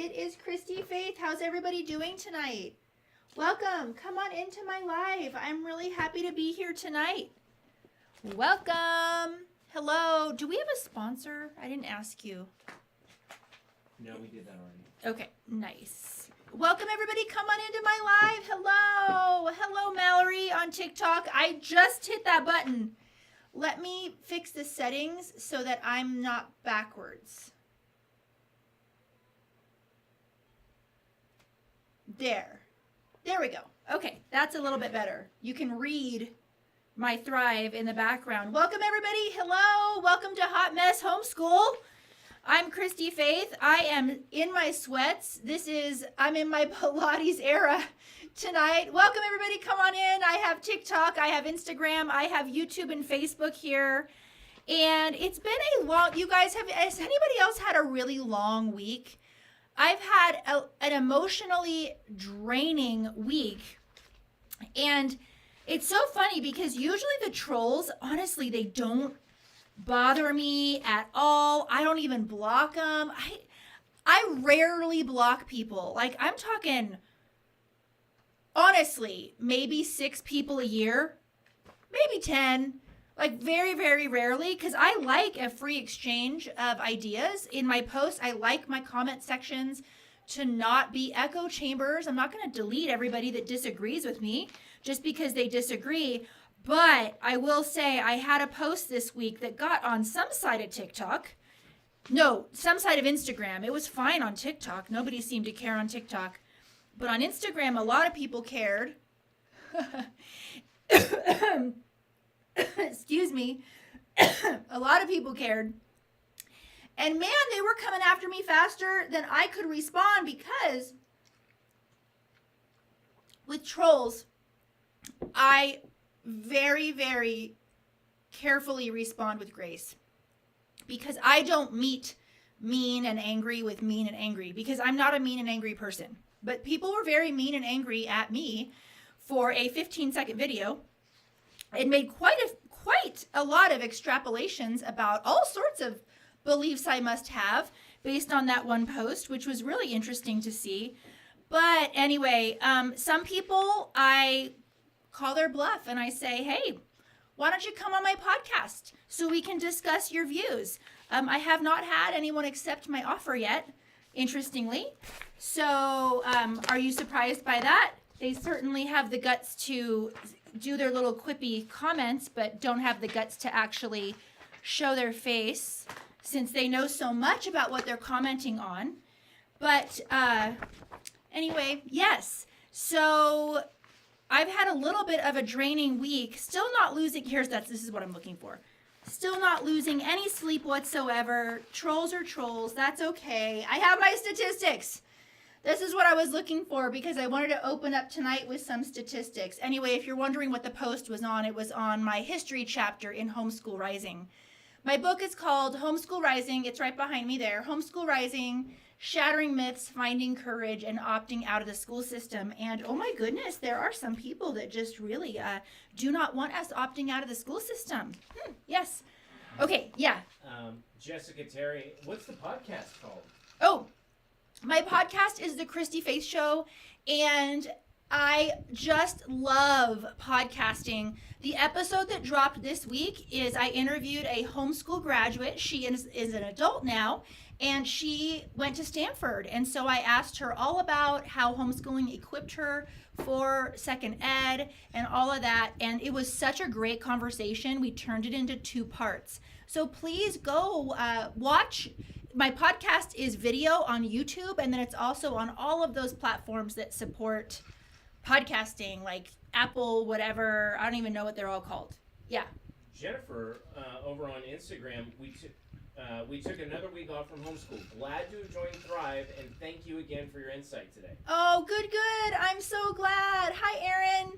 It is Christy-Faith. How's everybody doing tonight? Welcome. Come on into my live. I'm really happy to be here tonight. Welcome. Hello. Do we have a sponsor? I didn't ask you. No, we did that already. Okay, nice. Welcome everybody. Come on into my live. Hello. Hello, Mallory on TikTok. I just hit that button. Let me fix the settings so that I'm not backwards. There we go. Okay, that's a little bit better. You can read my Thrive in the background. Welcome everybody. Hello. Welcome to Hot Mess Homeschool. I'm Christy-Faith. I am in my sweats. I'm in my Pilates era tonight. Welcome everybody. Come on in. I have TikTok. I have Instagram. I have YouTube and Facebook here. And it's been has anybody else had a really long week? I've had an emotionally draining week, and it's so funny because usually the trolls, honestly, they don't bother me at all. I don't even block them. I rarely block people. Like, I'm talking, honestly, maybe 6 people a year, maybe 10. Like, very, very rarely, because I like a free exchange of ideas. In my posts, I like my comment sections to not be echo chambers. I'm not going to delete everybody that disagrees with me just because they disagree. But I will say I had a post this week that got on some side of TikTok. No, some side of Instagram. It was fine on TikTok. Nobody seemed to care on TikTok. But on Instagram, a lot of people cared. Excuse me. A lot of people cared. And man, they were coming after me faster than I could respond, because with trolls, I very, very carefully respond with grace, because I don't meet mean and angry with mean and angry, because I'm not a mean and angry person. But people were very mean and angry at me for a 15-second video. It made quite a lot of extrapolations about all sorts of beliefs I must have based on that one post, which was really interesting to see. But anyway, some people, I call their bluff and I say, hey, why don't you come on my podcast so we can discuss your views? I have not had anyone accept my offer yet, interestingly. So are you surprised by that? They certainly have the guts to do their little quippy comments, but don't have the guts to actually show their face, since they know so much about what they're commenting on. But anyway, yes. So I've had a little bit of a draining week. Still not losing. This is what I'm looking for. Still not losing any sleep whatsoever. Trolls are trolls. That's okay. I have my statistics. This is what I was looking for, because I wanted to open up tonight with some statistics. Anyway, if you're wondering what the post was on, it was on my history chapter in Homeschool Rising. My book is called Homeschool Rising. It's right behind me there. Homeschool Rising, Shattering Myths, Finding Courage, and Opting Out of the School System. And oh my goodness, there are some people that just really do not want us opting out of the school system. Yes. Okay, yeah. Jessica Terry, what's the podcast called? Oh, my podcast is the Christy-Faith Show, and I just love podcasting. The episode that dropped this week is I interviewed a homeschool graduate. She is an adult now, and she went to Stanford. And so I asked her all about how homeschooling equipped her for second ed and all of that. And it was such a great conversation. We turned it into 2 parts. So please go watch. My podcast is video on YouTube, and then it's also on all of those platforms that support podcasting, like Apple, whatever. I don't even know what they're all called. Yeah. Jennifer, over on Instagram, we took another week off from homeschool. Glad to have joined Thrive, and thank you again for your insight today. Oh, good. I'm so glad. Hi, Erin.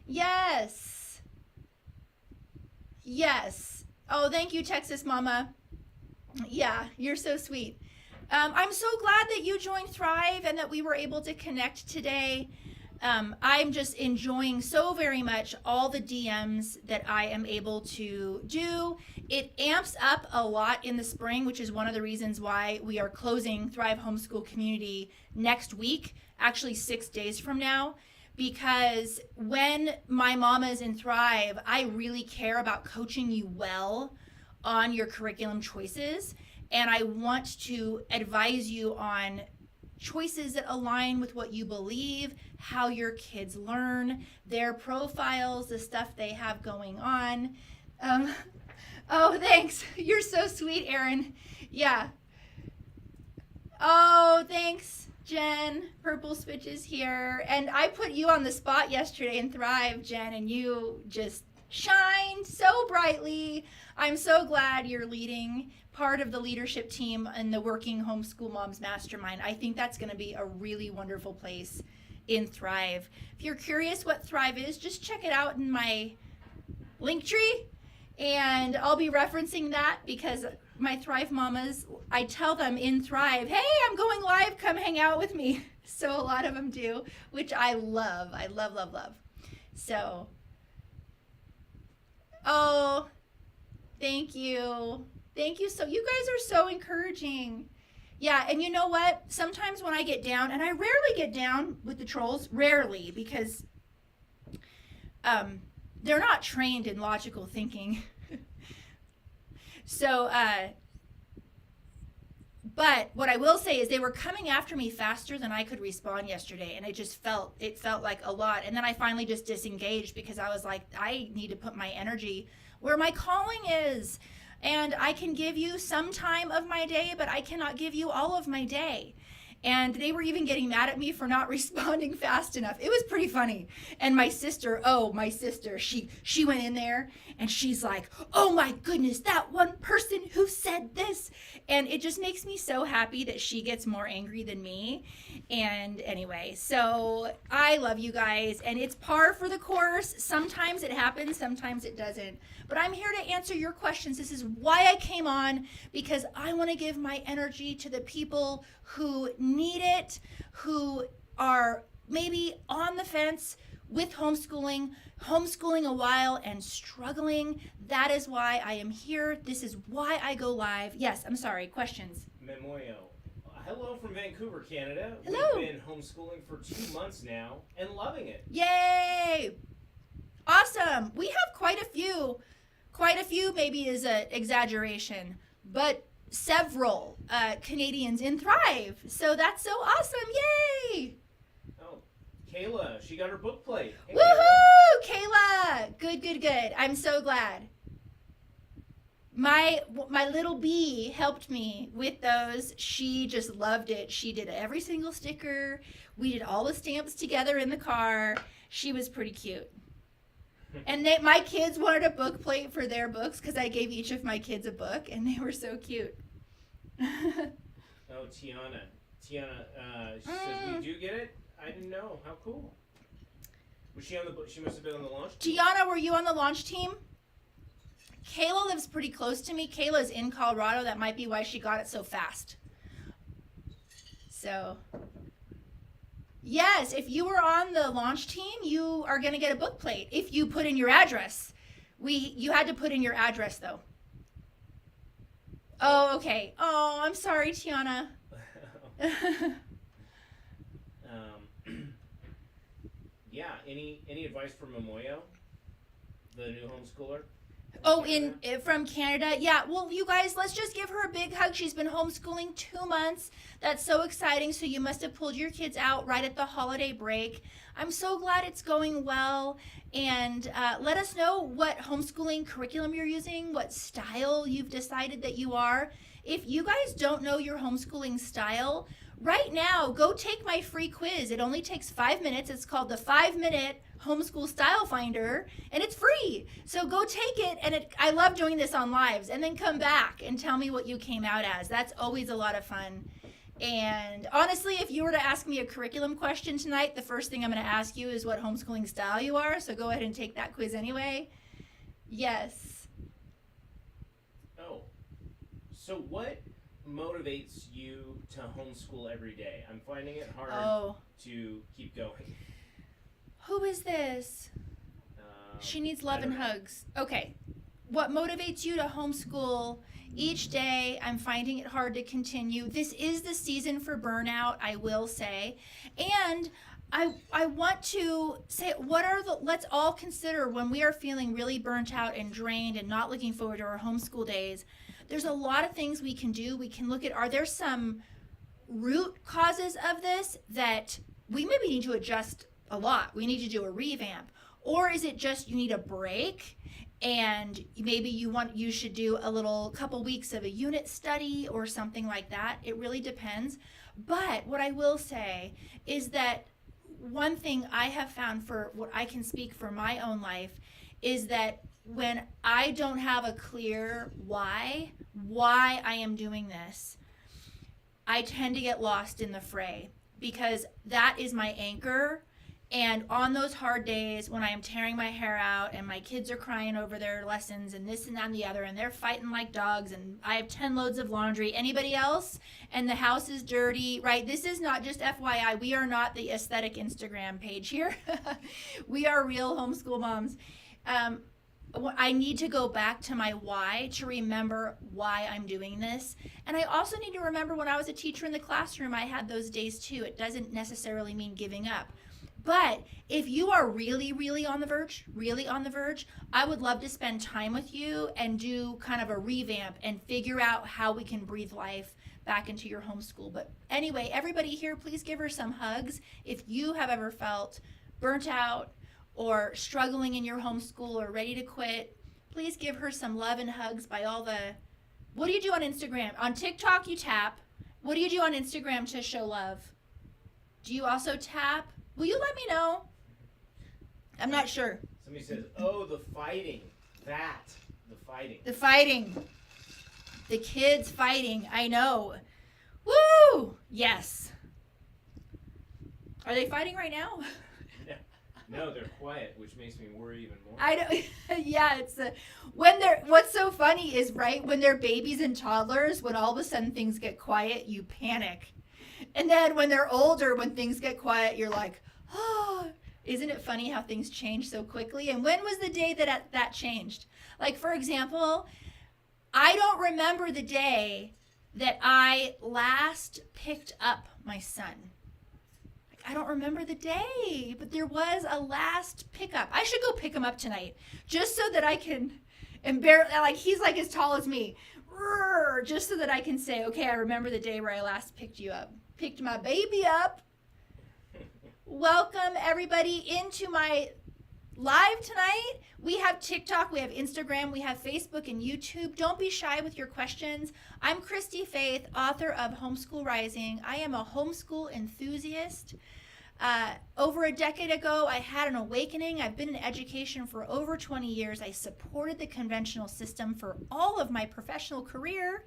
Yes. Oh, thank you, Texas Mama. Yeah, you're so sweet. I'm so glad that you joined Thrive and that we were able to connect today. I'm just enjoying so very much all the DMs that I am able to do. It amps up a lot in the spring, which is one of the reasons why we are closing Thrive Homeschool Community next week, actually 6 days from now. Because when my mamas in Thrive, I really care about coaching you well on your curriculum choices. And I want to advise you on choices that align with what you believe, how your kids learn, their profiles, the stuff they have going on. Oh, thanks. You're so sweet, Erin. Yeah. Oh, thanks, Jen. Purple Switches here. And I put you on the spot yesterday in Thrive, Jen, and you just shined so brightly. I'm so glad you're leading part of the leadership team in the Working Homeschool Moms Mastermind. I think that's going to be a really wonderful place in Thrive. If you're curious what Thrive is, just check it out in my link tree, and I'll be referencing that because my Thrive mamas, I tell them in Thrive, hey, I'm going live, come hang out with me. So a lot of them do, which I love. I love, love, love. So, oh, thank you. Thank you. So you guys are so encouraging. Yeah, and you know what? Sometimes when I get down, and I rarely get down with the trolls, rarely, because they're not trained in logical thinking. So, but what I will say is they were coming after me faster than I could respond yesterday, and it felt like a lot. And then I finally just disengaged because I was like, I need to put my energy where my calling is. And I can give you some time of my day, but I cannot give you all of my day. And they were even getting mad at me for not responding fast enough. It was pretty funny. And my sister, she went in there and she's like, oh my goodness, that one person who said this. And it just makes me so happy that she gets more angry than me. And anyway, so I love you guys, and it's par for the course. Sometimes it happens, sometimes it doesn't. But I'm here to answer your questions. This is why I came on, because I want to give my energy to the people who need it, who are maybe on the fence with homeschooling a while and struggling. That is why I am here. This is why I go live. Yes, I'm sorry. Questions? Memoyo. Hello from Vancouver, Canada. Hello. We've been homeschooling for 2 months now and loving it. Yay! Awesome. We have quite a few maybe is an exaggeration, but several Canadians in Thrive. So that's so awesome. Yay! Oh, Kayla, she got her book plate. Hey, Woohoo! Kayla! Good. I'm so glad. My little bee helped me with those. She just loved it. She did every single sticker. We did all the stamps together in the car. She was pretty cute. And my kids wanted a book plate for their books because I gave each of my kids a book, and they were so cute. Oh, Tiana, she says we do get it. I didn't know. How cool. Was she on the book? She must have been on the launch team. Tiana, were you on the launch team? Kayla lives pretty close to me. Kayla's in Colorado. That might be why she got it so fast. So, yes, if you were on the launch team, you are going to get a book plate if you put in your address. You had to put in your address, though. Oh, okay. Oh, I'm sorry, Tiana. Yeah, any advice for Memoyo, the new homeschooler? Oh, from Canada? Yeah, well, you guys, let's just give her a big hug. She's been homeschooling 2 months. That's so exciting. So you must have pulled your kids out right at the holiday break. I'm so glad it's going well. And let us know what homeschooling curriculum you're using, what style you've decided that you are. If you guys don't know your homeschooling style, right now, go take my free quiz. It only takes 5 minutes. It's called the 5-Minute Homeschool Style Finder, and it's free. So go take it, and I love doing this on lives, and then come back and tell me what you came out as. That's always a lot of fun. And honestly, if you were to ask me a curriculum question tonight, the first thing I'm going to ask you is what homeschooling style you are. So go ahead and take that quiz anyway. Yes. Oh, so what motivates you to homeschool every day? I'm finding it hard to keep going. Who is this? She needs love and hugs. Okay. What motivates you to homeschool each day? I'm finding it hard to continue. This is the season for burnout, I will say. And I want to say, let's all consider when we are feeling really burnt out and drained and not looking forward to our homeschool days. There's a lot of things we can do. We can look at, are there some root causes of this that we maybe need to adjust a lot? We need to do a revamp. Or is it just you need a break and maybe you should do a couple weeks of a unit study or something like that? It really depends. But what I will say is that one thing I have found, for what I can speak for my own life, is that when I don't have a clear why I am doing this, I tend to get lost in the fray, because that is my anchor. And on those hard days when I am tearing my hair out and my kids are crying over their lessons and this and that and the other, and they're fighting like dogs, and I have 10 loads of laundry, anybody else? And the house is dirty, right? This is not just FYI. We are not the aesthetic Instagram page here. We are real homeschool moms. I need to go back to my why to remember why I'm doing this. And I also need to remember when I was a teacher in the classroom, I had those days too. It doesn't necessarily mean giving up. But if you are really, really on the verge, I would love to spend time with you and do kind of a revamp and figure out how we can breathe life back into your homeschool. But anyway, everybody here, please give her some hugs. If you have ever felt burnt out or struggling in your homeschool or ready to quit, please give her some love and hugs by all the... What do you do on Instagram? On TikTok, you tap. What do you do on Instagram to show love? Do you also tap? Will you let me know? I'm not sure. Somebody says, oh, the fighting. The fighting. The fighting. The kids fighting. I know. Woo! Yes. Are they fighting right now? No, they're quiet, which makes me worry even more. I know. Yeah, it's what's so funny is, right, when they're babies and toddlers, when all of a sudden things get quiet, you panic. And then when they're older, when things get quiet, you're like, oh, isn't it funny how things change so quickly? And when was the day that changed? Like, for example, I don't remember the day that I last picked up my son. Like, I don't remember the day, but there was a last pickup. I should go pick him up tonight just so that I can he's like as tall as me, just so that I can say, okay, I remember the day where I last picked my baby up. Welcome everybody into my live tonight. We have TikTok, we have Instagram, we have Facebook and YouTube. Don't be shy with your questions. I'm Christy-Faith, author of Homeschool Rising. I am a homeschool enthusiast. Over a decade ago, I had an awakening. I've been in education for over 20 years. I supported the conventional system for all of my professional career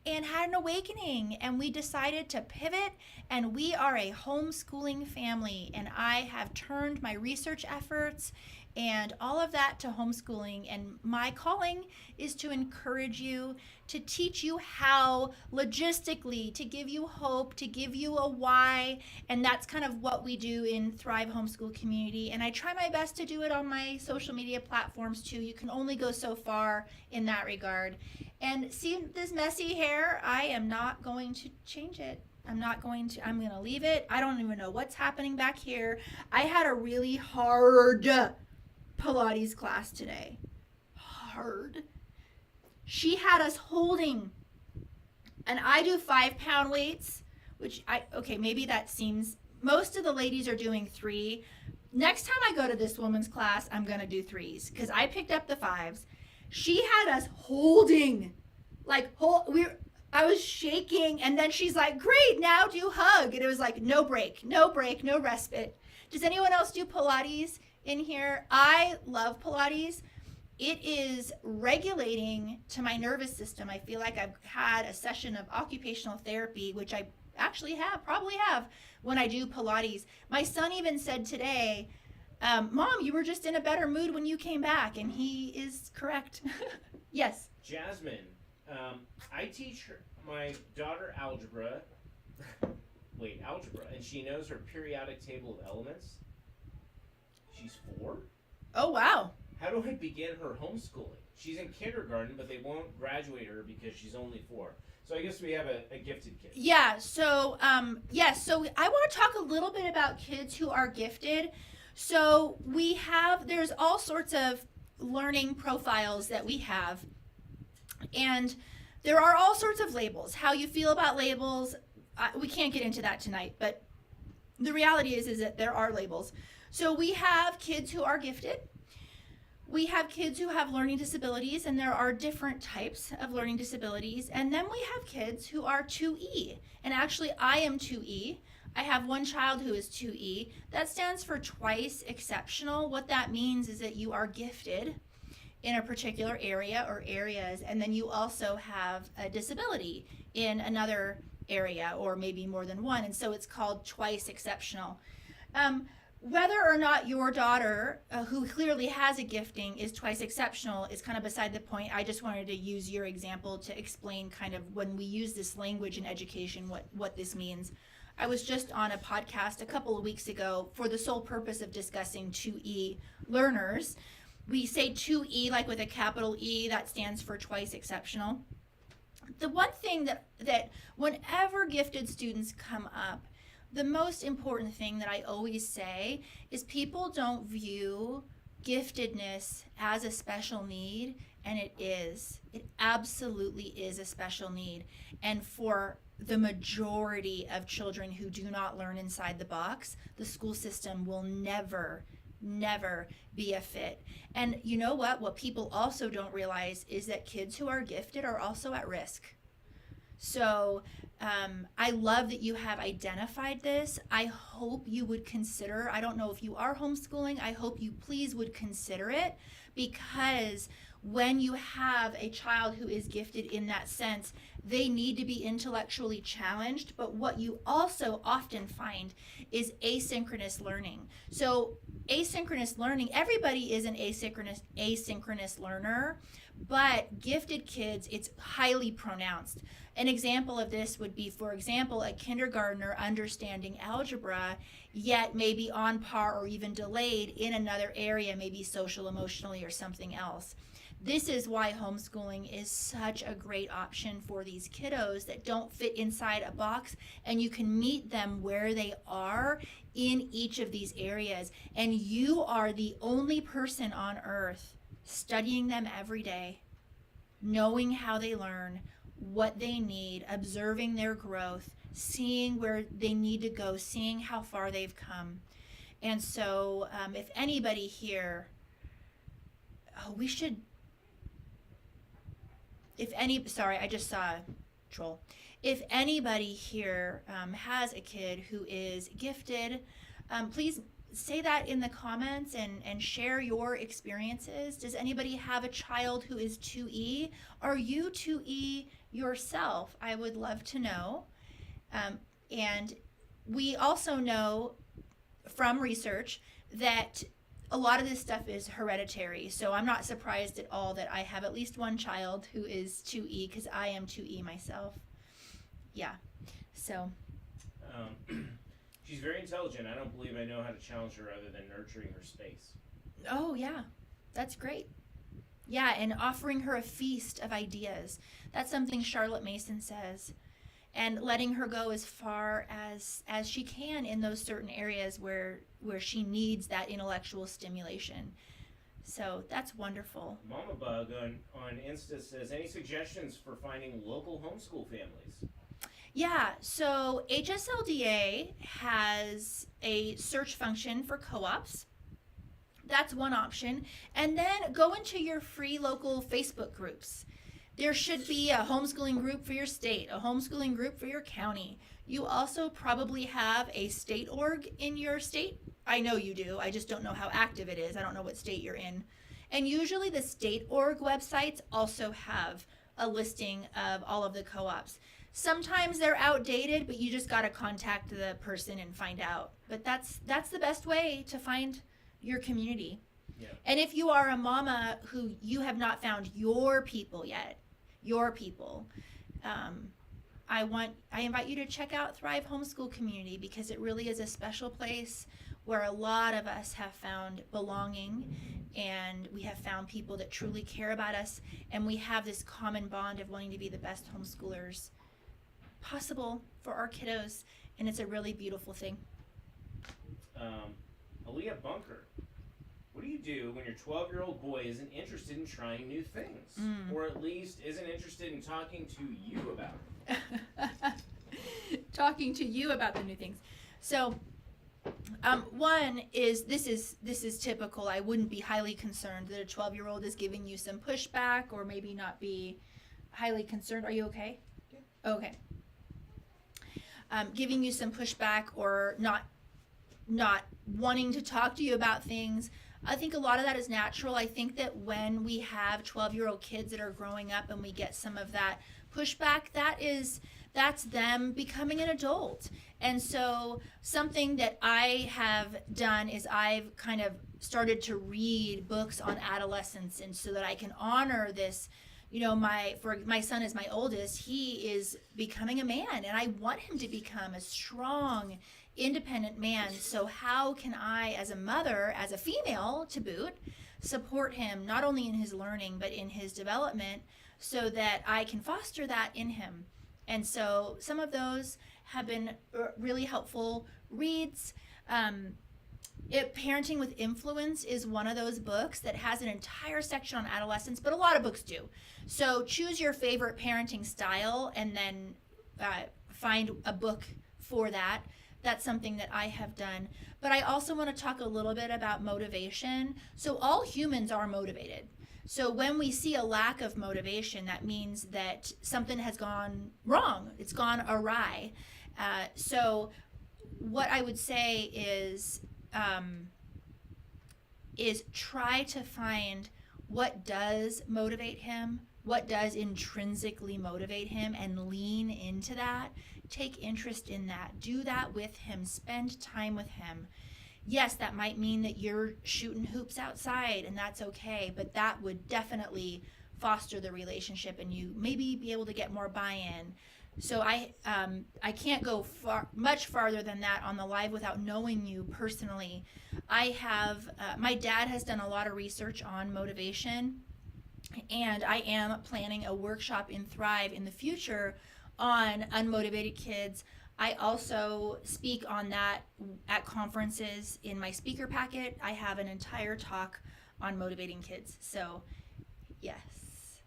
and had an awakening, and we decided to pivot, and we are a homeschooling family, and I have turned my research efforts and all of that to homeschooling. And my calling is to encourage you, to teach you how logistically, to give you hope, to give you a why. And that's kind of what we do in Thrive Homeschool Community. And I try my best to do it on my social media platforms too. You can only go so far in that regard. And see this messy hair, I am not going to change it. I'm going to leave it. I don't even know what's happening back here. I had a really hard Pilates class today. Hard. She had us holding, and I do 5-pound weights, maybe that seems, most of the ladies are doing 3. Next time I go to this woman's class, I'm going to do 3s because I picked up the 5s. She had us holding, I was shaking, and then she's like, great, now do hug. And it was like, no break, no respite. Does anyone else do Pilates in here? I love Pilates. It is regulating to my nervous system. I feel like I've had a session of occupational therapy, which I actually probably have when I do Pilates. My son even said today, Mom, you were just in a better mood when you came back, and he is correct. Yes. Jasmine, I teach my daughter algebra, and she knows her periodic table of elements. She's 4? Oh, wow. How do I begin her homeschooling? She's in kindergarten, but they won't graduate her because she's only 4. So I guess we have a gifted kid. Yeah, so so I want to talk a little bit about kids who are gifted. So there's all sorts of learning profiles that we have, and there are all sorts of labels. How you feel about labels, we can't get into that tonight, but the reality is that there are labels. So we have kids who are gifted. We have kids who have learning disabilities, and there are different types of learning disabilities. And then we have kids who are 2E. And actually, I am 2E. I have one child who is 2E. That stands for twice exceptional. What that means is that you are gifted in a particular area or areas, and then you also have a disability in another area or maybe more than one. And so it's called twice exceptional. Whether or not your daughter, who clearly has a gifting, is twice exceptional is kind of beside the point. I just wanted to use your example to explain kind of when we use this language in education, what this means. I was just on a podcast a couple of weeks ago for the sole purpose of discussing 2E learners. We say 2E like with a capital E, that stands for twice exceptional. The one thing that whenever gifted students come up, the most important thing that I always say is people don't view giftedness as a special need, and it is. It absolutely is a special need. And for the majority of children who do not learn inside the box, the school system will never be a fit. And you know what people also don't realize is that kids who are gifted are also at risk. So I love that you have identified this. I hope you would consider, I don't know if you are homeschooling, I hope you please would consider it, because when you have a child who is gifted in that sense, they need to be intellectually challenged. But what you also often find is asynchronous learning. So asynchronous learning, everybody is an asynchronous learner, but gifted kids, it's highly pronounced. An example of this would be, for example, a kindergartner understanding algebra, yet maybe on par or even delayed in another area, maybe social, emotionally, or something else. This is why homeschooling is such a great option for these kiddos that don't fit inside a box, and you can meet them where they are in each of these areas. And you are the only person on earth studying them every day, knowing how they learn, what they need, observing their growth, seeing where they need to go, seeing how far they've come. And so if anybody here, I just saw a troll. If anybody here has a kid who is gifted, please say that in the comments and share your experiences. Does anybody have a child who is 2E? Are you 2E yourself? I would love to know. And we also know from research that a lot of this stuff is hereditary. So I'm not surprised at all that I have at least one child who is 2E, because I am 2E myself. Yeah. So. She's very intelligent. I don't believe I know how to challenge her other than nurturing her space. Oh, yeah. That's great. Yeah, and offering her a feast of ideas. That's something Charlotte Mason says. And letting her go as far as she can in those certain areas where she needs that intellectual stimulation. So that's wonderful. Mama Bug on Insta says, any suggestions for finding local homeschool families? Yeah, so HSLDA has a search function for co-ops. That's one option. And then go into your free local Facebook groups. There should be a homeschooling group for your state, a homeschooling group for your county. You also probably have a state org in your state. I know you do. I just don't know how active it is. I don't know what state you're in. And usually the state org websites also have a listing of all of the co-ops. Sometimes they're outdated, but you just got to contact the person and find out. But that's the best way to find your community. Yeah. And if you are a mama who you have not found your people yet, I invite you to check out Thrive Homeschool Community, because it really is a special place where a lot of us have found belonging, and we have found people that truly care about us, and we have this common bond of wanting to be the best homeschoolers possible for our kiddos, and it's a really beautiful thing. Aaliyah Bunker, what do you do when your 12-year-old boy isn't interested in trying new things, or at least isn't interested in talking to you about it? Talking to you about the new things. So, one is this is typical. I wouldn't be highly concerned that a 12-year-old is giving you some pushback, or maybe not be highly concerned. Are you okay? Yeah. Okay. Giving you some pushback, or not wanting to talk to you about things. I think a lot of that is natural. I think that when we have 12-year-old kids that are growing up and we get some of that pushback, that's them becoming an adult. And so something that I have done is I've kind of started to read books on adolescence, and so that I can honor this. My son is my oldest. He is becoming a man, and I want him to become a strong, independent man. So how can I, as a mother, as a female to boot, support him not only in his learning but in his development, so that I can foster that in him? And so some of those have been really helpful reads. Parenting with Influence is one of those books that has an entire section on adolescence, but a lot of books do. So choose your favorite parenting style and then find a book for that. That's something that I have done. But I also want to talk a little bit about motivation. So all humans are motivated. So when we see a lack of motivation, that means that something has gone wrong. It's gone awry. So what I would say is try to find what does motivate him, what does intrinsically motivate him, and lean into that. Take interest in that. Do that with him. Spend time with him. Yes, that might mean that you're shooting hoops outside, and that's okay, but that would definitely foster the relationship, and you maybe be able to get more buy-in. So I can't go much farther than that on the live without knowing you personally. I have my dad has done a lot of research on motivation, and I am planning a workshop in Thrive in the future on unmotivated kids. I also speak on that at conferences. In my speaker packet, I have an entire talk on motivating kids. So, yes.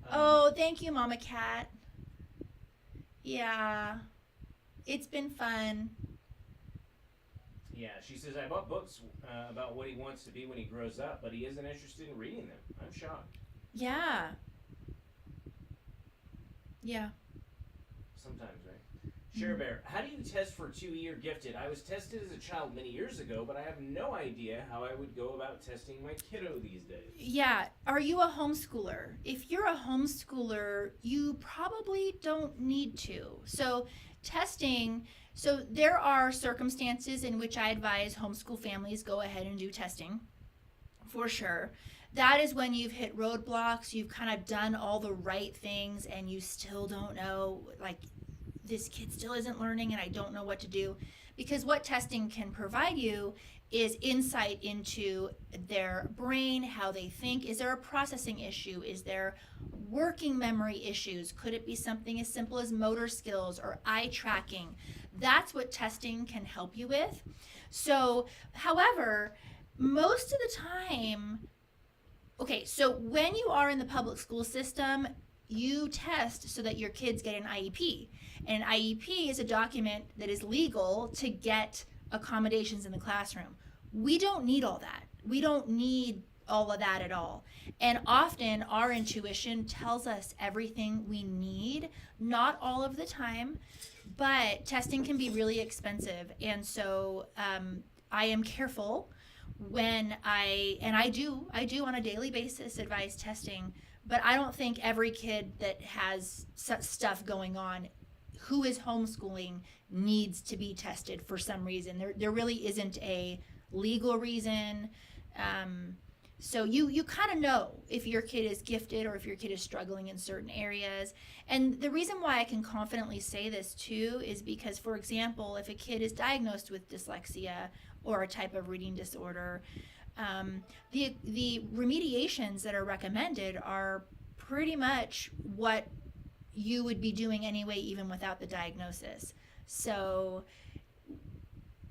Oh, thank you, Mama Cat. Yeah, it's been fun. Yeah, she says, I bought books about what he wants to be when he grows up, but he isn't interested in reading them. I'm shocked. Yeah. Yeah. Sometimes, right? Share Bear, how do you test for 2-year gifted? I was tested as a child many years ago, but I have no idea how I would go about testing my kiddo these days. Yeah. Are you a homeschooler? If you're a homeschooler, you probably don't need to. So testing, so there are circumstances in which I advise homeschool families go ahead and do testing, for sure. That is when you've hit roadblocks, you've kind of done all the right things, and you still don't know, like, this kid still isn't learning and I don't know what to do. Because what testing can provide you is insight into their brain, how they think. Is there a processing issue? Is there working memory issues? Could it be something as simple as motor skills or eye tracking? That's what testing can help you with. So, however, most of the time, okay, so when you are in the public school system, you test so that your kids get an IEP. And an IEP is a document that is legal to get accommodations in the classroom. We don't need all that. We don't need all of that at all. And often our intuition tells us everything we need, not all of the time, but testing can be really expensive. And so I am careful when I do on a daily basis advise testing, but I don't think every kid that has stuff going on who is homeschooling needs to be tested for some reason. There really isn't a legal reason. So you kind of know if your kid is gifted or if your kid is struggling in certain areas. And the reason why I can confidently say this too is because, for example, if a kid is diagnosed with dyslexia or a type of reading disorder, the remediations that are recommended are pretty much what you would be doing anyway, even without the diagnosis. So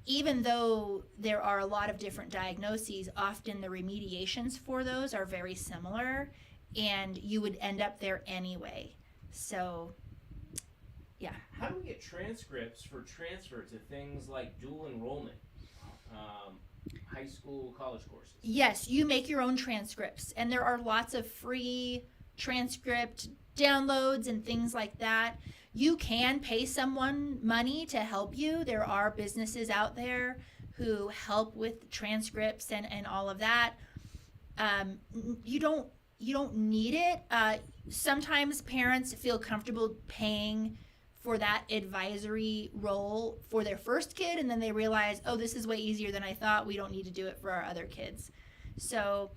even though there are a lot of different diagnoses, often the remediations for those are very similar, and you would end up there anyway. So, yeah. How do we get transcripts for transfer to things like dual enrollment, high school, college courses? Yes, you make your own transcripts, and there are lots of free transcript downloads and things like that. You can pay someone money to help you. There are businesses out there who help with transcripts and all of that. You don't need it. Sometimes parents feel comfortable paying for that advisory role for their first kid, and then they realize, oh, this is way easier than I thought. We don't need to do it for our other kids. So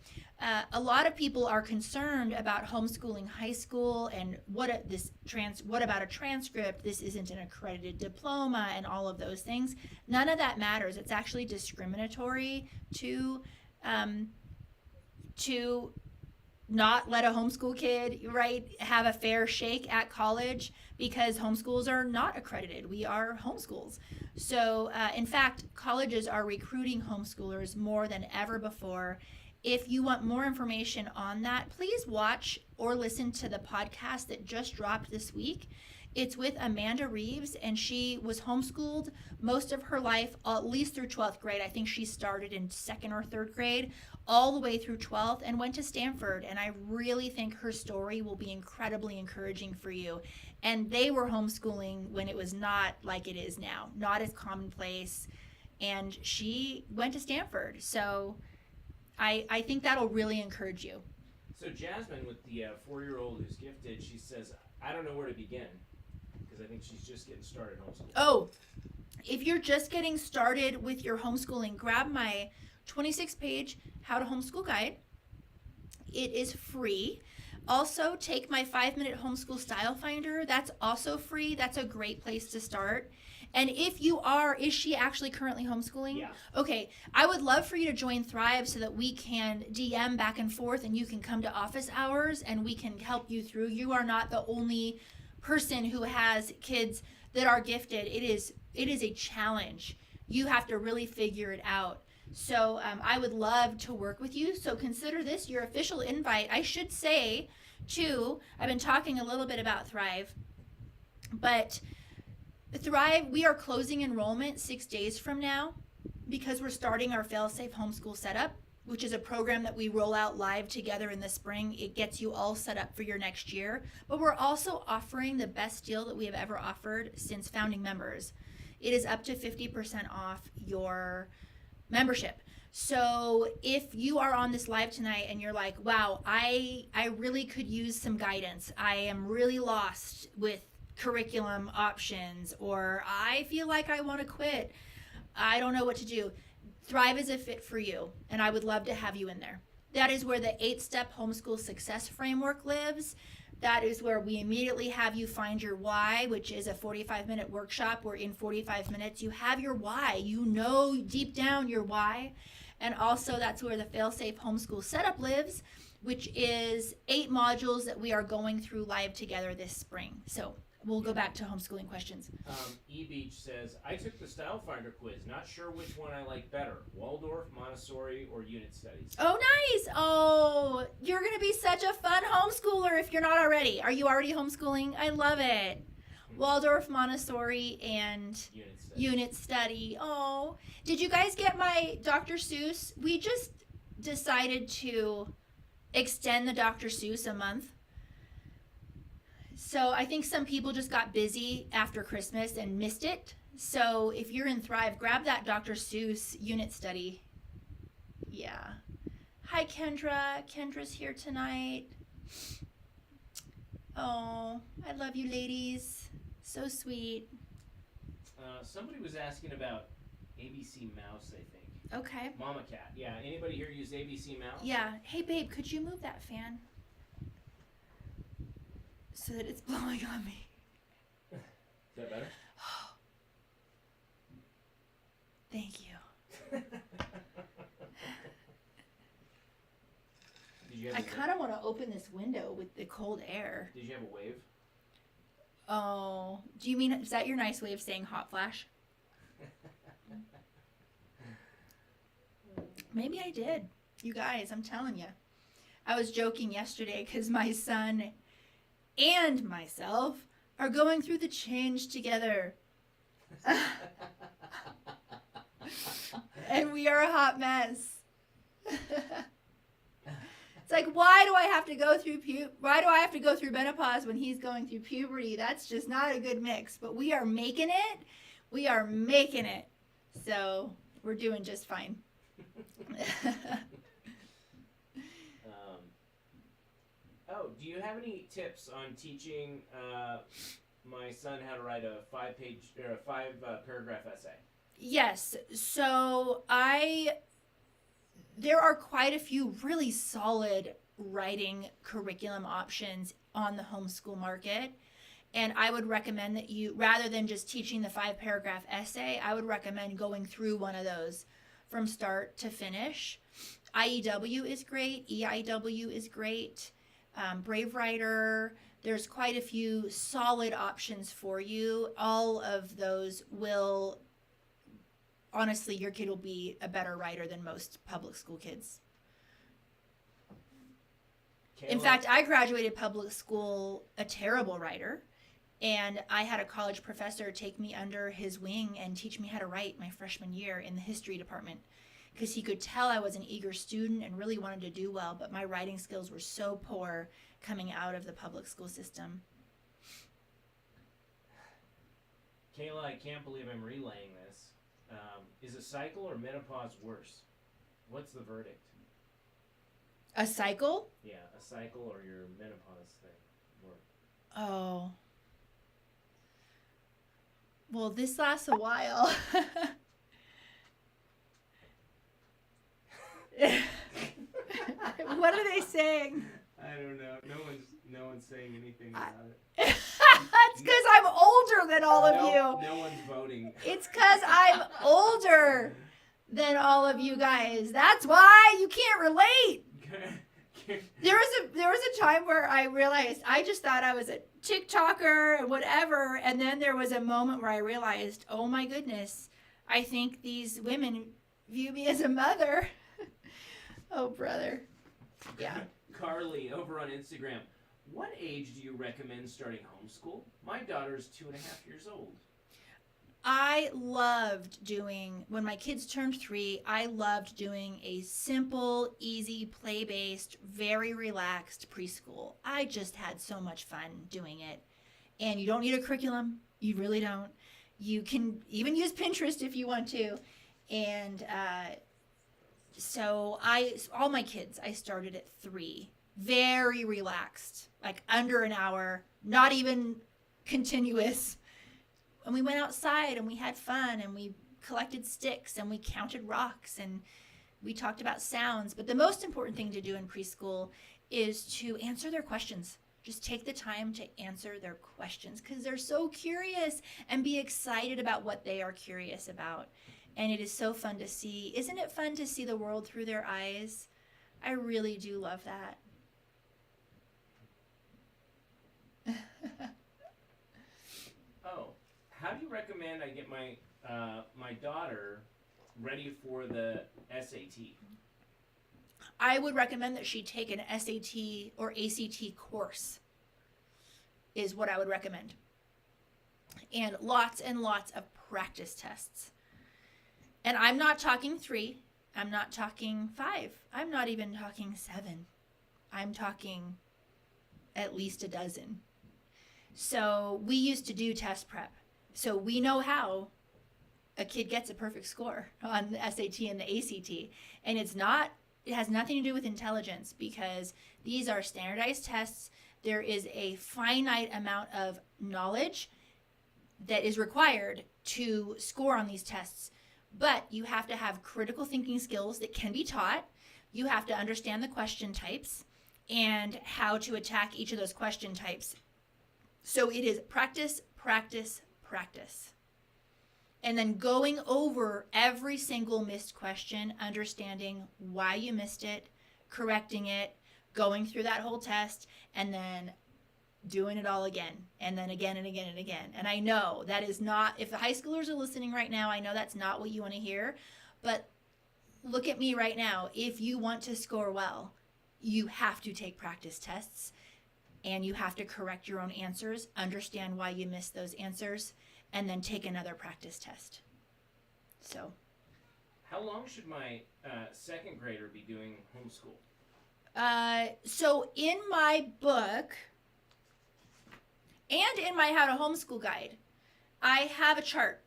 a lot of people are concerned about homeschooling high school and what about a transcript? This isn't an accredited diploma and all of those things. None of that matters. It's actually discriminatory to not let a homeschool kid, right, have a fair shake at college, because homeschools are not accredited. We are homeschools. So, in fact, colleges are recruiting homeschoolers more than ever before. If you want more information on that, please watch or listen to the podcast that just dropped this week. It's with Amanda Reeves, and she was homeschooled most of her life, at least through 12th grade. I think she started in 2nd or 3rd grade, all the way through 12th, and went to Stanford. And I really think her story will be incredibly encouraging for you. And they were homeschooling when it was not like it is now, not as commonplace. And she went to Stanford. So I think that'll really encourage you. So Jasmine, with the 4-year-old who's gifted, she says, I don't know where to begin, because I think she's just getting started homeschooling. Oh, if you're just getting started with your homeschooling, grab my 26-page How to Homeschool Guide. It is free. Also, take my 5-minute homeschool style finder. That's also free. That's a great place to start. And if you are, is she actually currently homeschooling? Yeah. Okay, I would love for you to join Thrive so that we can DM back and forth, and you can come to office hours and we can help you through. You are not the only person who has kids that are gifted. It is a challenge. You have to really figure it out. So I would love to work with you. So consider this your official invite. I should say, too, I've been talking a little bit about Thrive, but Thrive, we are closing enrollment 6 days from now because we're starting our fail-safe homeschool setup, which is a program that we roll out live together in the spring. It gets you all set up for your next year. But we're also offering the best deal that we have ever offered since founding members. It is up to 50% off your membership. So if you are on this live tonight and you're like, wow, I really could use some guidance. I am really lost with curriculum options, or I feel like I want to quit. I don't know what to do. Thrive is a fit for you, and I would love to have you in there. That is where the 8-step homeschool success framework lives. That is where we immediately have you find your why, which is a 45-minute workshop where in 45 minutes you have your why. You know deep down your why. And also that's where the fail-safe homeschool setup lives, which is 8 modules that we are going through live together this spring. So we'll go back to homeschooling questions. E-Beach says, I took the Style Finder quiz. Not sure which one I like better, Waldorf, Montessori, or Unit Studies. Oh, nice. Oh, you're going to be such a fun homeschooler if you're not already. Are you already homeschooling? I love it. Waldorf, Montessori, and Unit Study. Oh, did you guys get my Dr. Seuss? We just decided to extend the Dr. Seuss a month. So I think some people just got busy after Christmas and missed it. So if you're in Thrive, grab that Dr. Seuss Unit Study. Yeah. Hi, Kendra. Kendra's here tonight. Oh, I love you ladies. So sweet. Somebody was asking about ABC Mouse, I think. Okay. Mama Cat. Yeah. Anybody here use ABC Mouse? Yeah. Hey, babe, could you move that fan so that it's blowing on me? Is that better? Thank you. I kind of want to open this window with the cold air. Did you have a wave? Oh, do you mean, is that your nice way of saying hot flash? Maybe I did. You guys, I'm telling you. I was joking yesterday because my son and myself are going through the change together. And we are a hot mess. It's like, why do I have to go through menopause when he's going through puberty? That's just not a good mix. But we are making it. We are making it. So we're doing just fine. Do you have any tips on teaching my son how to write a 5-paragraph essay? Yes. So there are quite a few really solid writing curriculum options on the homeschool market. And I would recommend that you, rather than just teaching the 5-paragraph essay, I would recommend going through one of those from start to finish. IEW is great. EIW is great. Brave Writer. There's quite a few solid options for you. All of those will, honestly, your kid will be a better writer than most public school kids. Kayla. In fact, I graduated public school a terrible writer, and I had a college professor take me under his wing and teach me how to write my freshman year in the history department, because he could tell I was an eager student and really wanted to do well, but my writing skills were so poor coming out of the public school system. Kayla, I can't believe I'm relaying this. Is a cycle or menopause worse? What's the verdict? A cycle? Yeah, a cycle or your menopause thing. Oh. Well, this lasts a while. What are they saying? I don't know. No one's saying anything about it. It's because I'm older than all of you. No one's voting. It's because I'm older than all of you guys. That's why you can't relate. There was a time where I realized I just thought I was a TikToker and whatever, and then there was a moment where I realized, oh my goodness, I think these women view me as a mother. Oh, brother. Yeah. Carly, over on Instagram, what age do you recommend starting homeschool? My daughter's 2.5 years old. I loved doing, when my kids turned 3, I loved doing a simple, easy, play-based, very relaxed preschool. I just had so much fun doing it. And you don't need a curriculum. You really don't. You can even use Pinterest if you want to. And so all my kids, I started at 3. Very relaxed, like under an hour, not even continuous. And we went outside and we had fun and we collected sticks and we counted rocks and we talked about sounds. But the most important thing to do in preschool is to answer their questions. Just take the time to answer their questions because they're so curious, and be excited about what they are curious about. And it is so fun to see. Isn't it fun to see the world through their eyes? I really do love that. How do you recommend I get my my daughter ready for the SAT? I would recommend that she take an SAT or ACT course, is what I would recommend. And lots of practice tests. And I'm not talking 3. I'm not talking 5. I'm not even talking 7. I'm talking at least a dozen. So we used to do test prep. So we know how a kid gets a perfect score on the SAT and the ACT. And it has nothing to do with intelligence, because these are standardized tests. There is a finite amount of knowledge that is required to score on these tests. But you have to have critical thinking skills that can be taught. You have to understand the question types and how to attack each of those question types. So it is practice, practice, practice. And then going over every single missed question, understanding why you missed it, correcting it, going through that whole test, and then doing it all again, and then again and again and again. And I know that is not, if the high schoolers are listening right now, I know that's not what you want to hear, but look at me right now. If you want to score well, you have to take practice tests, and you have to correct your own answers, understand why you missed those answers, and then take another practice test. So, how long should my second grader be doing homeschool? So in my book and in my How to Homeschool guide, I have a chart.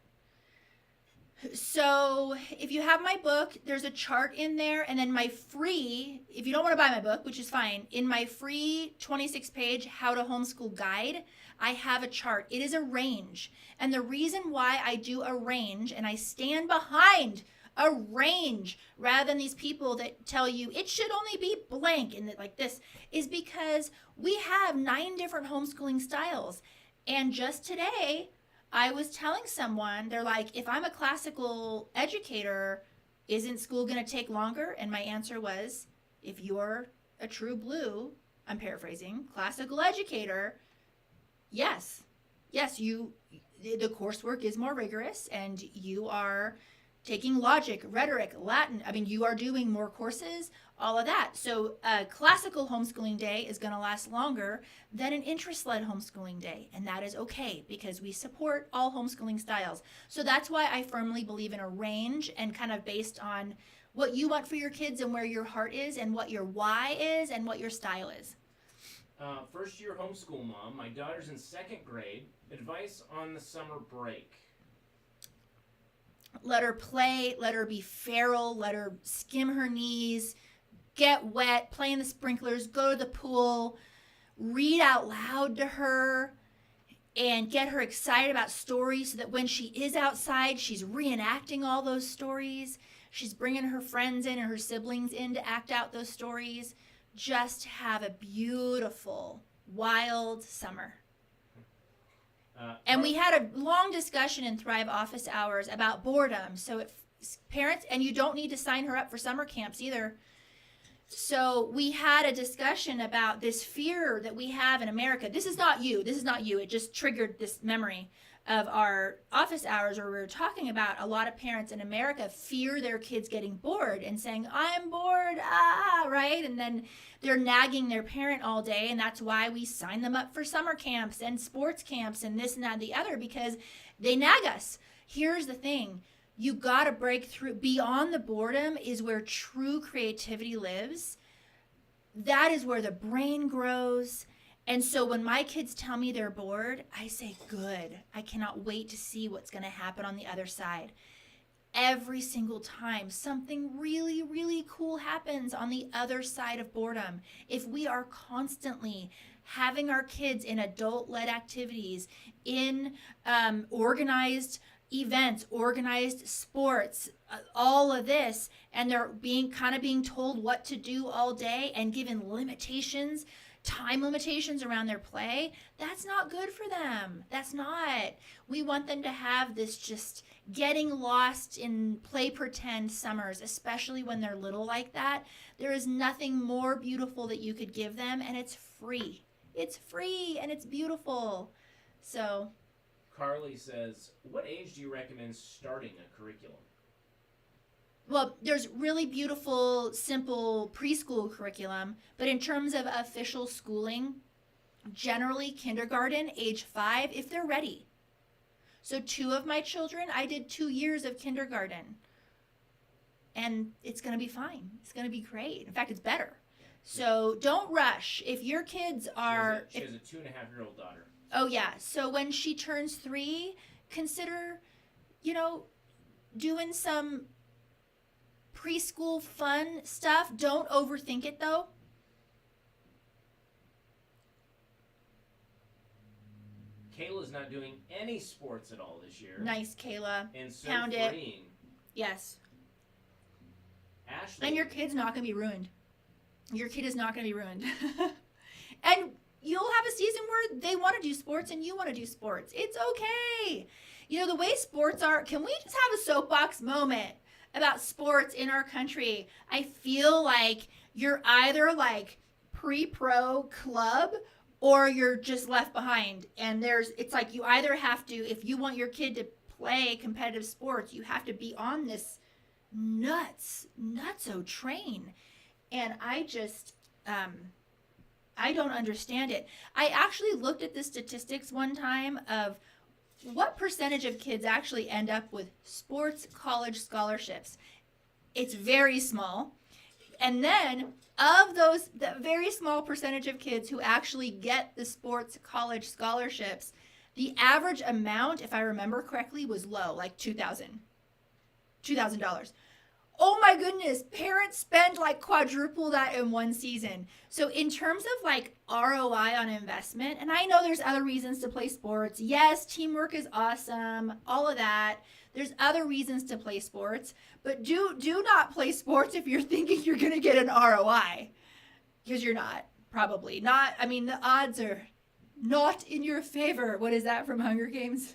So if you have my book, there's a chart in there, and then my free, if you don't want to buy my book, which is fine, in my free 26-page How to Homeschool guide, I have a chart. It is a range. And the reason why I do a range, and I stand behind a range rather than these people that tell you it should only be blank and like this, is because we have 9 different homeschooling styles. And just today, I was telling someone, they're like, if I'm a classical educator, isn't school going to take longer? And my answer was, if you're a true blue, I'm paraphrasing, classical educator, yes, the coursework is more rigorous, and you are taking logic, rhetoric, Latin. I mean, you are doing more courses, all of that. So a classical homeschooling day is going to last longer than an interest-led homeschooling day. And that is okay, because we support all homeschooling styles. So that's why I firmly believe in a range, and kind of based on what you want for your kids and where your heart is and what your why is and what your style is. First year homeschool mom. My daughter's in 2nd grade. Advice on the summer break. Let her play, let her be feral, let her skim her knees, get wet, play in the sprinklers, go to the pool, read out loud to her, and get her excited about stories so that when she is outside, she's reenacting all those stories. She's bringing her friends in and her siblings in to act out those stories. Just have a beautiful, wild summer. And we had a long discussion in Thrive office hours about boredom. So if parents, and you don't need to sign her up for summer camps either. So we had a discussion about this fear that we have in America. This is not you. It just triggered this memory of our office hours where we were talking about a lot of parents in America fear their kids getting bored and saying, I'm bored, right? And then they're nagging their parent all day, and that's why we sign them up for summer camps and sports camps and this and that and the other, because they nag us. Here's the thing. You got to break through. Beyond the boredom is where true creativity lives. That is where the brain grows. And so when my kids tell me they're bored, I say, good. I cannot wait to see what's going to happen on the other side. Every single time, something really, really cool happens on the other side of boredom. If we are constantly having our kids in adult-led activities, in organized events, organized sports, all of this, and they're being told what to do all day and given limitations, time limitations around their play, that's not good for them. That's not. We want them to have this just getting lost in play pretend summers, especially when they're little like that. There is nothing more beautiful that you could give them, and it's free. It's free and it's beautiful. So Carly says, what age do you recommend starting a curriculum? Well, there's really beautiful, simple preschool curriculum, but in terms of official schooling, generally kindergarten, age 5, if they're ready. So 2 of my children, I did 2 years of kindergarten. And it's going to be fine. It's going to be great. In fact, it's better. So don't rush. If your kids are... She has a 2.5-year-old daughter. Oh, yeah. So when she turns 3, consider, doing some preschool fun stuff. Don't overthink it, though. Kayla's not doing any sports at all this year. Nice, Kayla. And so Pound freeing. Yes. Ashley. And your kid's not going to be ruined. Your kid is not going to be ruined. And you'll have a season where they want to do sports and you want to do sports. It's okay. You know, the way sports are, can we just have a soapbox moment about sports in our country? I feel like you're either like pre-pro club or you're just left behind. And it's like you either have to, if you want your kid to play competitive sports, you have to be on this nutso train. And I just, I don't understand it. I actually looked at the statistics one time of what percentage of kids actually end up with sports college scholarships. It's very small. And then of those, the very small percentage of kids who actually get the sports college scholarships, the average amount, if I remember correctly, was low, like $2,000. Oh my goodness, parents spend like quadruple that in one season. So in terms of like ROI on investment, and I know there's other reasons to play sports. Yes, teamwork is awesome, all of that. There's other reasons to play sports, but do not play sports if you're thinking you're going to get an ROI, because you're not, probably. Not, I mean, the odds are not in your favor. What is that from Hunger Games?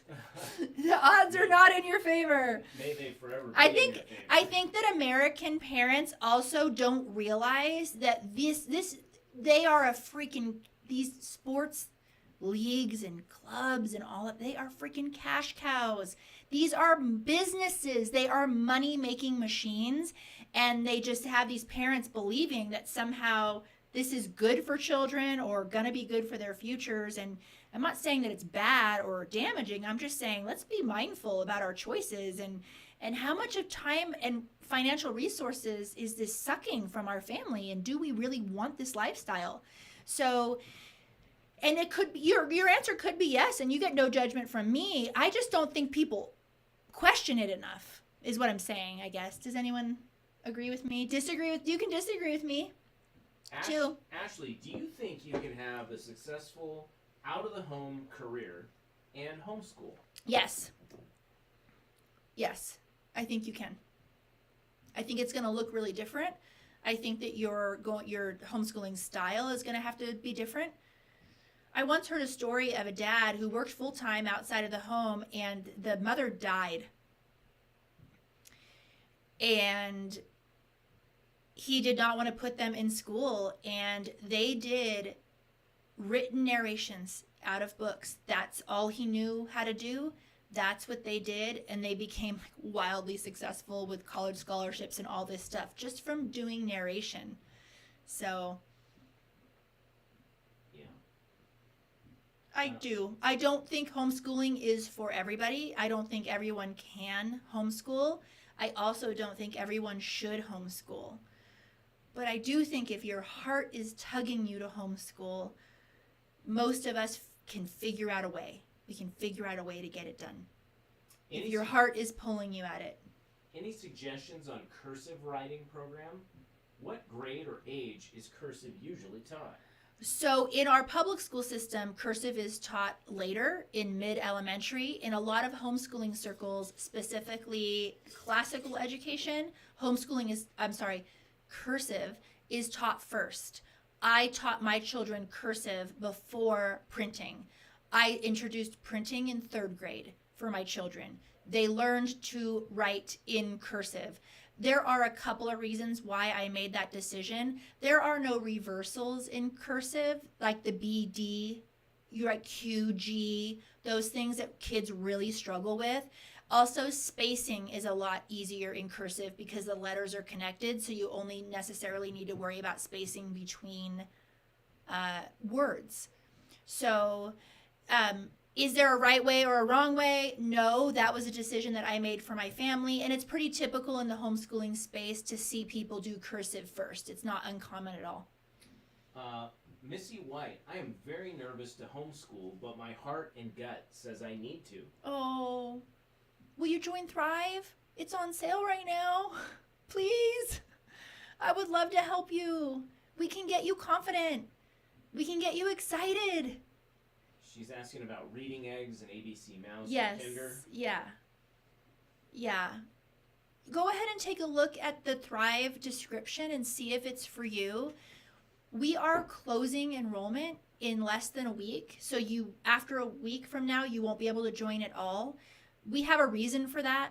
The odds are not in your favor. May they forever be I in think your favor. I think that American parents also don't realize that they are a freaking, these sports leagues and clubs and all of, they are freaking cash cows. These are businesses. They are money making machines, and they just have these parents believing that somehow this is good for children or going to be good for their futures. And I'm not saying that it's bad or damaging. I'm just saying let's be mindful about our choices and how much of time and financial resources is this sucking from our family, and do we really want this lifestyle? So, and it could be, your answer could be yes, and you get no judgment from me. I just don't think people question it enough, is what I'm saying, I guess. Does anyone agree with me? You can disagree with me. Ashley, do you think you can have a successful out-of-the-home career and homeschool? Yes. Yes, I think you can. I think it's going to look really different. I think that your homeschooling style is going to have to be different. I once heard a story of a dad who worked full-time outside of the home, and the mother died. And he did not want to put them in school, and they did written narrations out of books. That's all he knew how to do. That's what they did, and they became wildly successful with college scholarships and all this stuff just from doing narration. So yeah, I don't think homeschooling is for everybody. I don't think everyone can homeschool. I also don't think everyone should homeschool. But I do think if your heart is tugging you to homeschool, most of us can figure out a way. We can figure out a way to get it done. If your heart is pulling you at it. Any suggestions on cursive writing program? What grade or age is cursive usually taught? So in our public school system, cursive is taught later in mid-elementary. In a lot of homeschooling circles, specifically classical education, cursive is taught first. I taught my children cursive before printing. I introduced printing in 3rd grade for my children. They learned to write in cursive. There are a couple of reasons why I made that decision. There are no reversals in cursive, like the B, D, you write Q, G, those things that kids really struggle with. Also, spacing is a lot easier in cursive because the letters are connected, so you only necessarily need to worry about spacing between words. So, is there a right way or a wrong way? No, that was a decision that I made for my family, and it's pretty typical in the homeschooling space to see people do cursive first. It's not uncommon at all. Missy White, I am very nervous to homeschool, but my heart and gut says I need to. Oh, will you join Thrive? It's on sale right now. Please. I would love to help you. We can get you confident. We can get you excited. She's asking about reading eggs and ABC Mouse Yes. for Kinder. Yeah. go ahead and take a look at the Thrive description and see if it's for you. We are closing enrollment in less than a week. So after a week from now, you won't be able to join at all. We have a reason for that.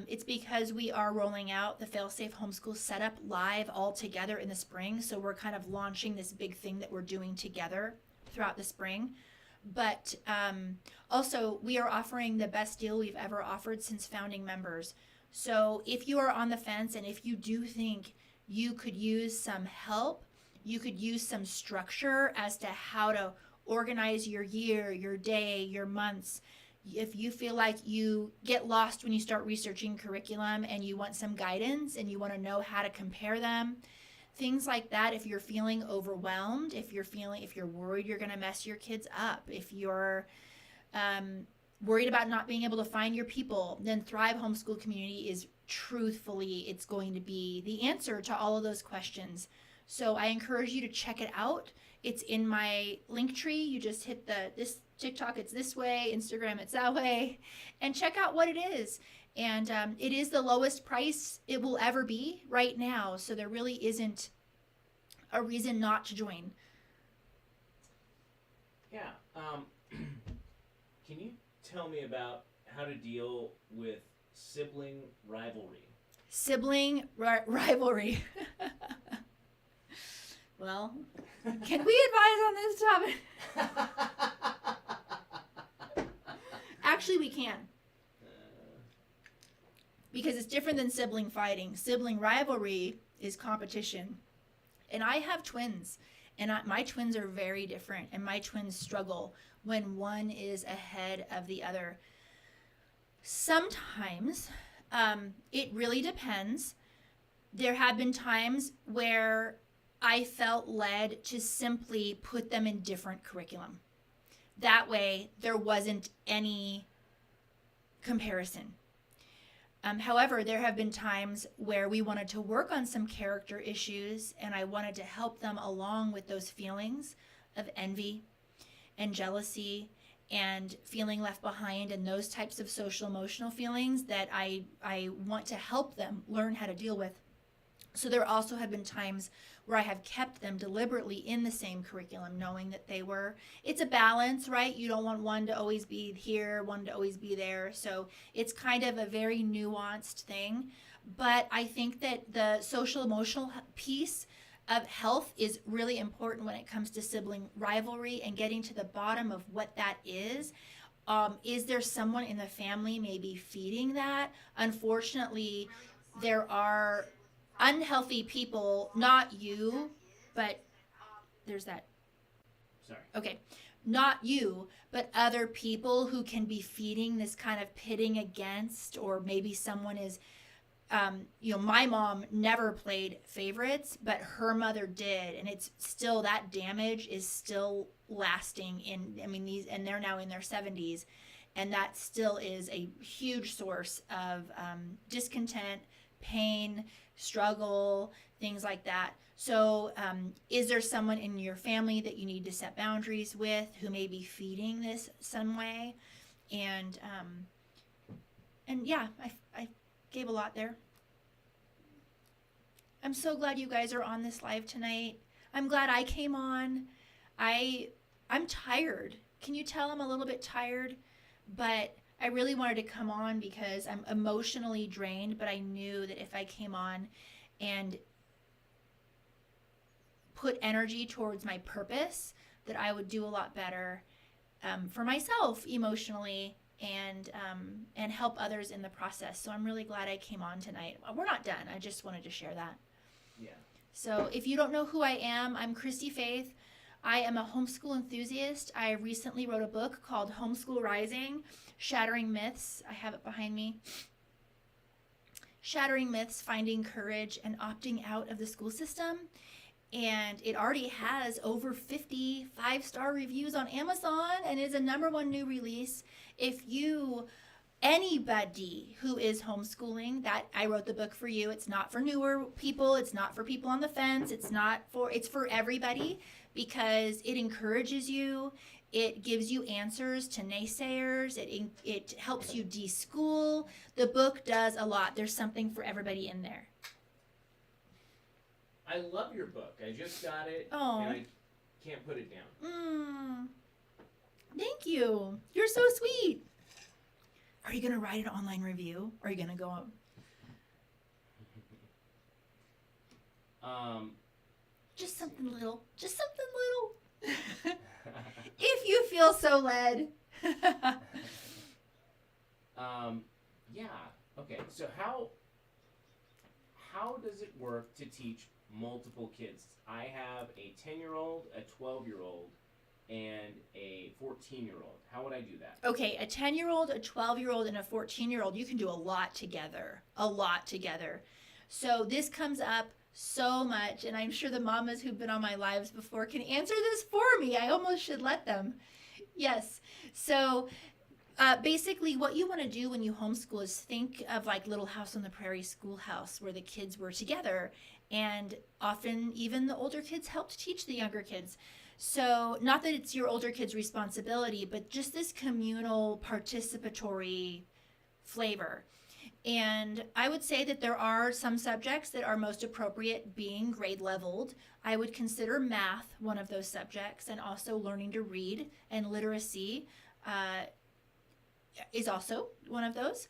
It's because we are rolling out the Failsafe Homeschool Setup live all together in the spring. So we're kind of launching this big thing that we're doing together throughout the spring. But also, we are offering the best deal we've ever offered since founding members. So if you are on the fence and if you do think you could use some help, you could use some structure as to how to organize your year, your day, your months. If you feel like you get lost when you start researching curriculum and you want some guidance and you want to know how to compare them, things like that. If you're feeling overwhelmed, if you're worried you're going to mess your kids up, if you're worried about not being able to find your people, then Thrive Homeschool Community is truthfully, it's going to be the answer to all of those questions. So I encourage you to check it out. It's in my link tree. You just hit this TikTok, it's this way, Instagram, it's that way, and check out what it is. And it is the lowest price it will ever be right now. So there really isn't a reason not to join. Yeah. Can you tell me about how to deal with sibling rivalry? Sibling rivalry. Well, can we advise on this topic? Actually, we can. Because it's different than sibling fighting. Sibling rivalry is competition. And I have twins. And my twins are very different. And my twins struggle when one is ahead of the other. Sometimes it really depends. There have been times where I felt led to simply put them in different curriculum. That way, there wasn't any comparison. However, there have been times where we wanted to work on some character issues, and I wanted to help them along with those feelings of envy and jealousy and feeling left behind and those types of social emotional feelings that I want to help them learn how to deal with. So there also have been times where I have kept them deliberately in the same curriculum, knowing that it's a balance, right? You don't want one to always be here, one to always be there. So it's kind of a very nuanced thing. But I think that the social emotional piece of health is really important when it comes to sibling rivalry and getting to the bottom of what that is. Is there someone in the family maybe feeding that? Unfortunately, there are unhealthy people, not you, but there's that. Sorry. Okay. Not you, but other people who can be feeding this kind of pitting against, or maybe someone is, my mom never played favorites, but her mother did. And it's still, that damage is still lasting and they're now in their 70s. And that still is a huge source of discontent, pain, struggle, things like that. So is there someone in your family that you need to set boundaries with who may be feeding this some way? And yeah, I gave a lot there. I'm so glad you guys are on this live tonight. I'm glad I came on. I'm tired. Can you tell I'm a little bit tired? But I really wanted to come on because I'm emotionally drained, but I knew that if I came on and put energy towards my purpose, that I would do a lot better for myself emotionally and help others in the process. So I'm really glad I came on tonight. We're not done. I just wanted to share that. Yeah. So if you don't know who I am, I'm Christy-Faith. I am a homeschool enthusiast. I recently wrote a book called Homeschool Rising, Shattering Myths. I have it behind me. Shattering Myths, Finding Courage, and Opting Out of the School System. And it already has over 50 5-star reviews on Amazon and is a #1 new release. If anybody who is homeschooling, that I wrote the book for you. It's not for newer people. It's not for people on the fence. It's for everybody, because it encourages you. It gives you answers to naysayers. It helps you de-school. The book does a lot. There's something for everybody in there. I love your book. I just got it, Oh. and I can't put it down. Thank you. You're so sweet. Are you going to write an online review? Or are you going to go on? Just something little. Just something little. If you feel so led. Yeah. Okay. So how does it work to teach multiple kids? I have a 10-year-old, a 12-year-old, and a 14-year-old. How would I do that? Okay, a 10-year-old, a 12-year-old, and a 14-year-old, you can do a lot together. A lot together. So this comes up so much, and I'm sure the mamas who've been on my lives before can answer this for me. I almost should let them. Yes. So basically what you want to do when you homeschool is think of like Little House on the Prairie schoolhouse where the kids were together, and often even the older kids helped teach the younger kids. So not that it's your older kids' responsibility, but just this communal participatory flavor. And I would say that there are some subjects that are most appropriate being grade leveled. I would consider math one of those subjects, and also learning to read and literacy is also one of those.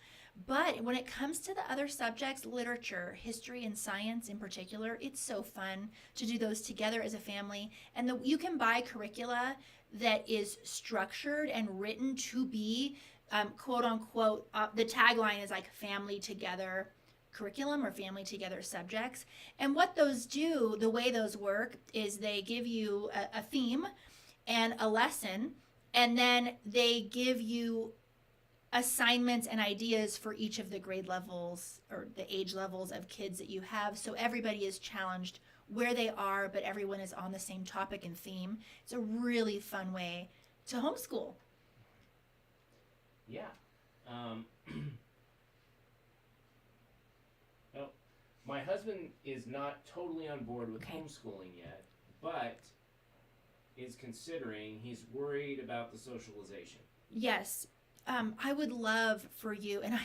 But when it comes to the other subjects, literature, history, and science in particular, it's so fun to do those together as a family. And you can buy curricula that is structured and written to be quote unquote, the tagline is like family together curriculum or family together subjects. And what those do, the way those work, is they give you a theme and a lesson, and then they give you assignments and ideas for each of the grade levels or the age levels of kids that you have. So everybody is challenged where they are, but everyone is on the same topic and theme. It's a really fun way to homeschool. Yeah. Well, my husband is not totally on board with homeschooling yet, but is considering. He's worried about the socialization. Yes. I would love for you, and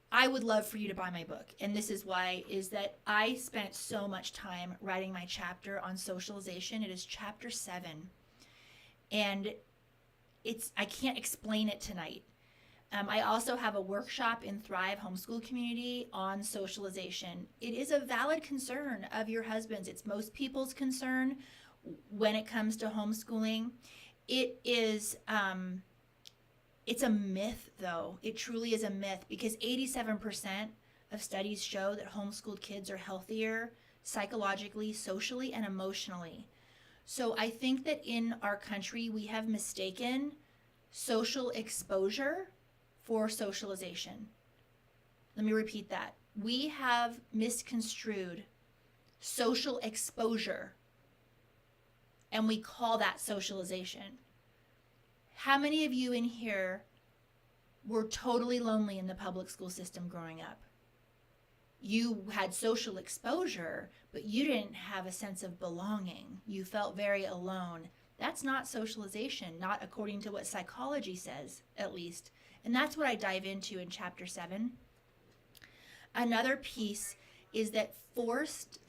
I would love for you to buy my book. And this is why, is that I spent so much time writing my chapter on socialization. It is chapter 7. And I can't explain it tonight. I also have a workshop in Thrive Homeschool Community on socialization. It is a valid concern of your husband's. It's most people's concern when it comes to homeschooling. It is, it's a myth though. It truly is a myth, because 87% of studies show that homeschooled kids are healthier psychologically, socially, and emotionally. So I think that in our country, we have mistaken social exposure for socialization. Let me repeat that. We have misconstrued social exposure, and we call that socialization. How many of you in here were totally lonely in the public school system growing up? You had social exposure, but you didn't have a sense of belonging. You felt very alone. That's not socialization, not according to what psychology says, at least. And that's what I dive into in chapter 7. Another piece is that forced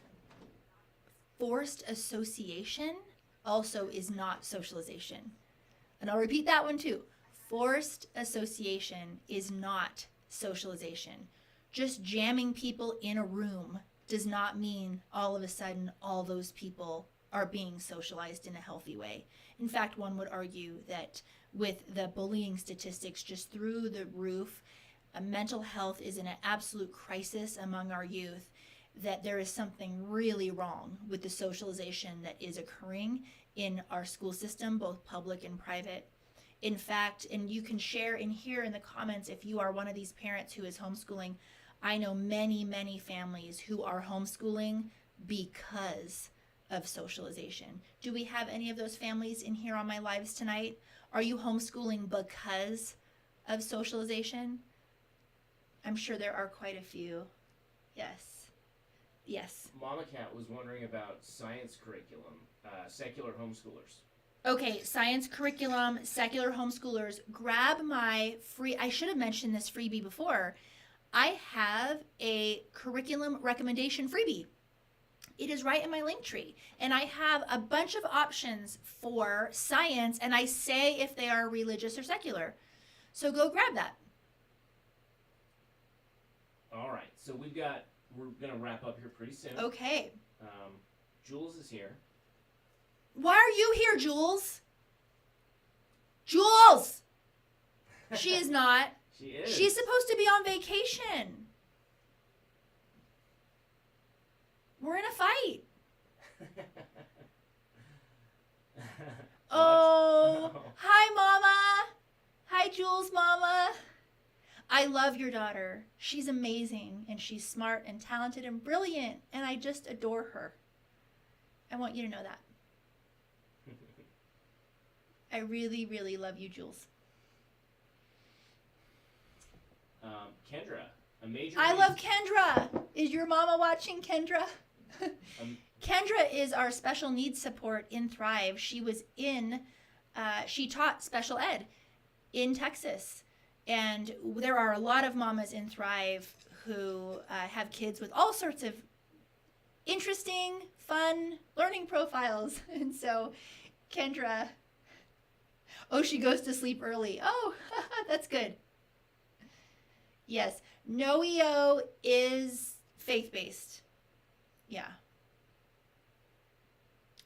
association also is not socialization. And I'll repeat that one too. Forced association is not socialization. Just jamming people in a room does not mean all of a sudden all those people are being socialized in a healthy way. In fact, one would argue that with the bullying statistics just through the roof, mental health is in an absolute crisis among our youth, that there is something really wrong with the socialization that is occurring in our school system, both public and private. In fact, and you can share in here in the comments if you are one of these parents who is homeschooling. I know many, many families who are homeschooling because of socialization. Do we have any of those families in here on my lives tonight? Are you homeschooling because of socialization? I'm sure there are quite a few. Yes. Yes. Mama Cat was wondering about science curriculum, secular homeschoolers. Okay, science curriculum, secular homeschoolers, grab my free, I should have mentioned this freebie before. I have a curriculum recommendation freebie. It is right in my link tree. And I have a bunch of options for science, and I say if they are religious or secular. So go grab that. All right, so we're going to wrap up here pretty soon. Okay. Jules is here. Why are you here, Jules? Jules! She is not. She is. She's supposed to be on vacation. We're in a fight. Oh, hi, Mama. Hi, Jules, Mama. I love your daughter. She's amazing, and she's smart and talented and brilliant, and I just adore her. I want you to know that. I really, really love you, Jules. Kendra, a major... I love Kendra. Is your mama watching, Kendra? Kendra is our special needs support in Thrive. She was she taught special ed in Texas. And there are a lot of mamas in Thrive who have kids with all sorts of interesting, fun learning profiles. And so Kendra, she goes to sleep early. Oh, that's good. Yes, Noeo is faith-based. Yeah.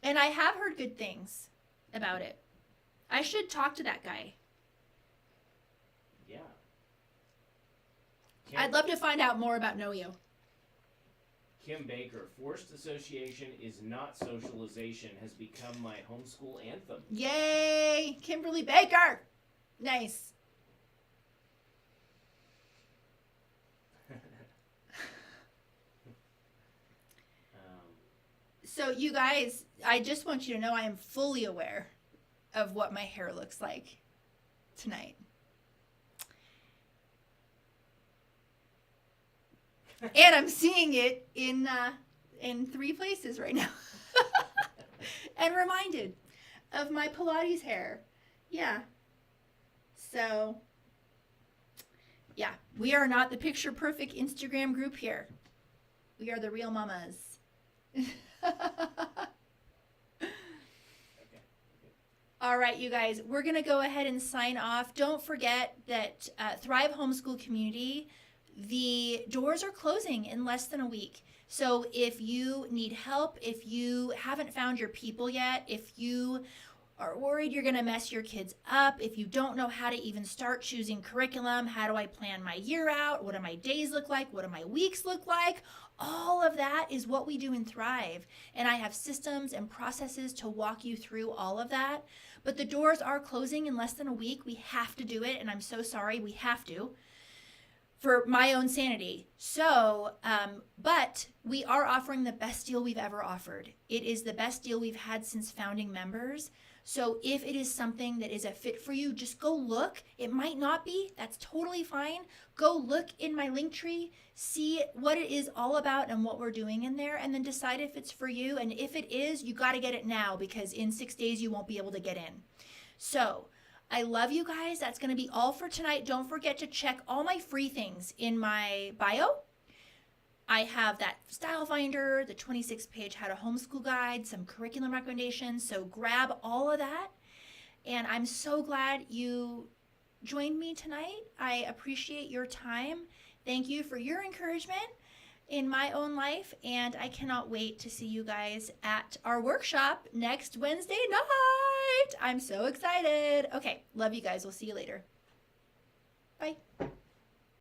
And I have heard good things about it. I should talk to that guy. Yeah. I'd love to find out more about Noeo. Kim Baker, forced association is not socialization, has become my homeschool anthem. Yay! Kimberly Baker! Nice. So you guys, I just want you to know I am fully aware of what my hair looks like tonight. And I'm seeing it in 3 places right now. And reminded of my Pilates hair. Yeah. So, yeah, we are not the picture perfect Instagram group here. We are the real mamas. All right, you guys, we're going to go ahead and sign off. Don't forget that Thrive Homeschool Community, the doors are closing in less than a week. So if you need help, if you haven't found your people yet, if you are worried you're going to mess your kids up, if you don't know how to even start choosing curriculum, how do I plan my year out, what do my days look like, what do my weeks look like, all of that is what we do in Thrive. And I have systems and processes to walk you through all of that. But the doors are closing in less than a week. We have to do it, and I'm so sorry we have to, for my own sanity. So, but we are offering the best deal we've ever offered. It is the best deal we've had since founding members. So if it is something that is a fit for you, just go look. It might not be. That's totally fine. Go look in my link tree, see what it is all about and what we're doing in there, and then decide if it's for you. And if it is, you got to get it now, because in 6 days you won't be able to get in. So I love you guys. That's going to be all for tonight. Don't forget to check all my free things in my bio. I have that style finder, the 26-page how to homeschool guide, some curriculum recommendations. So grab all of that. And I'm so glad you joined me tonight. I appreciate your time. Thank you for your encouragement in my own life. And I cannot wait to see you guys at our workshop next Wednesday night. I'm so excited. Okay, love you guys. We'll see you later. Bye.